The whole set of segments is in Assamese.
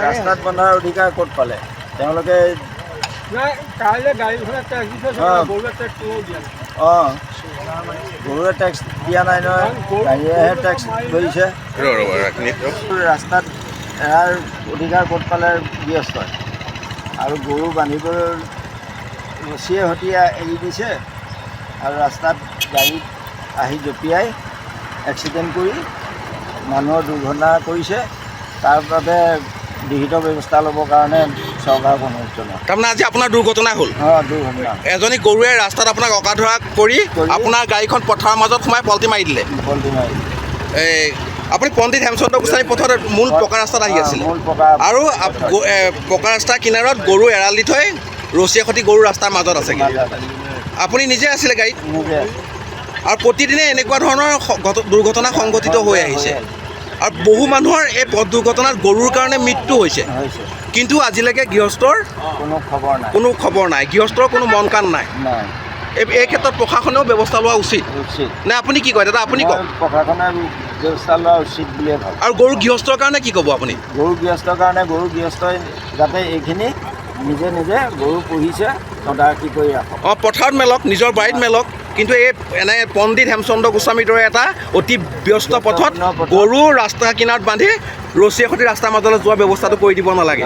ৰাস্তাত বন্ধাৰ অধিকাৰ ক'ত পালে তেওঁলোকে? অঁ, গৰুৱে টেক্স দিয়া নাই নহয়, গাড়ীয়েহে টেক্স ধৰিছে। ৰাস্তাত এৰাৰ অধিকাৰ ক'ত পালে গৃহস্থই? আৰু গৰু বান্ধিবলৈ ৰছীয়ে সতীয়া এৰি দিছে আৰু ৰাস্তাত গাড়ীত আহি জঁপিয়াই এক্সিডেণ্ট কৰি মানুহৰ দুৰ্ঘটনা কৰিছে। তাৰ বাবে বিহিত ব্যৱস্থা ল'বৰ কাৰণে চৰকাৰক অনুৰোধ জনাওঁ। তাৰমানে আজি আপোনাৰ দুৰ্ঘটনা হ'ল? অঁ, দুৰ্ঘটনা। এজনী গৰুৱে ৰাস্তাত আপোনাক অকাধৰা কৰি আপোনাৰ গাড়ীখন পথাৰৰ মাজত সোমাই পলটি মাৰি দিলে। পলটি মাৰি এই আপুনি পণ্ডিত হেমচন্দ্ৰ গোস্বামী পথত মূল পকা ৰাস্তাত আহি আছিলে আৰু পকা ৰাস্তাৰ কিনাৰত গৰু এৰাল দি থৈ ৰছীয়ে সৈতে গৰু ৰাস্তাৰ মাজত আছেগৈ। আপুনি নিজে আছিলে গাড়ীত? আৰু প্ৰতিদিনে এনেকুৱা ধৰণৰ দুৰ্ঘটনা সংঘটিত হৈ আহিছে আৰু বহু মানুহৰ এই পথ দুৰ্ঘটনাত গৰুৰ কাৰণে মৃত্যু হৈছে, কিন্তু আজিলৈকে গৃহস্থৰ কোনো খবৰ নাই, গৃহস্থৰ কোনো মন কাণ নাই। এই ক্ষেত্ৰত প্ৰশাসনেও ব্যৱস্থা লোৱা উচিত নে আপুনি কি কয় দাদা? আপুনি কওক। প্ৰশাসনে ব্যৱস্থা লোৱা উচিত বুলিয়ে ভাবোঁ। আৰু গৰু গৃহস্থৰ কাৰণে কি ক'ব আপুনি? গৰু গৃহস্থৰ কাৰণে গৰু গৃহস্থই যাতে এইখিনি নিজে নিজে গৰু পুহিছে তদাৰকি কৰি ৰাখক। অঁ, পথাৰত মেলক, নিজৰ বাৰীত মেলক, কিন্তু এই এনে পণ্ডিত হেমচন্দ্ৰ গোস্বামীৰ দৰে এটা অতি ব্যস্ত পথত গৰু ৰাস্তা কিনাৰত বান্ধি ৰছীয়ে সৈতে ৰাস্তাৰ মাজলৈ যোৱা ব্যৱস্থাটো কৰি দিব নালাগে।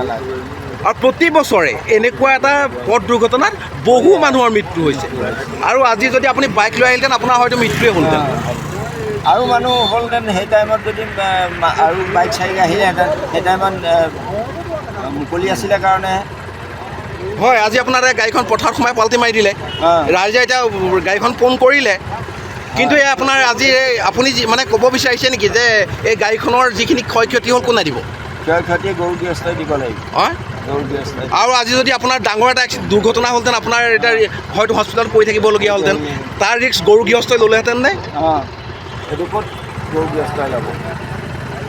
আৰু প্ৰতি বছৰে এনেকুৱা এটা পথ দুৰ্ঘটনাত বহু মানুহৰ মৃত্যু হৈছে আৰু আজি যদি আপুনি বাইক লৈ আহিলহেঁতেন আপোনাৰ হয়তো মৃত্যুৱে হ'লহেঁতেন। আৰু মানুহ হ'লহেঁতেন সেই টাইমত যদি আৰু বাইক চাইক আহিলেহেঁতেন, সেই টাইমত মুকলি আছিলে কাৰণে। হয়, আজি আপোনাৰ গাড়ীখন পথাৰত সোমাই পাল্টি মাৰি দিলে, ৰাইজে এতিয়া গাড়ীখন ফোন কৰিলে, কিন্তু এই আপোনাৰ আজি আপুনি মানে ক'ব বিচাৰিছে নেকি যে এই গাড়ীখনৰ যিখিনি ক্ষয় ক্ষতি হ'ল কোনে দিব? ক্ষয় ক্ষতি গৰু গৃহস্থই দিব লাগিব। হয়, আৰু আজি যদি আপোনাৰ ডাঙৰ এটা দুৰ্ঘটনা হ'লহেঁতেন, আপোনাৰ এতিয়া হয়তো হস্পিটেলত পৰি থাকিবলগীয়া হ'লহেঁতেন, তাৰ ৰিস্ক গৰু গৃহস্থই ল'লেহেঁতেন নে? অঁ, সেইটো ক'ত গৰু গৃহস্থই ল'ব।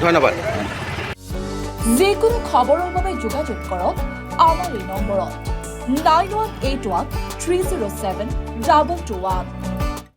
ধন্যবাদ। যিকোনো খবৰৰ বাবে যোগাযোগ কৰক আমাৰ এই নম্বৰত 9181 307 221।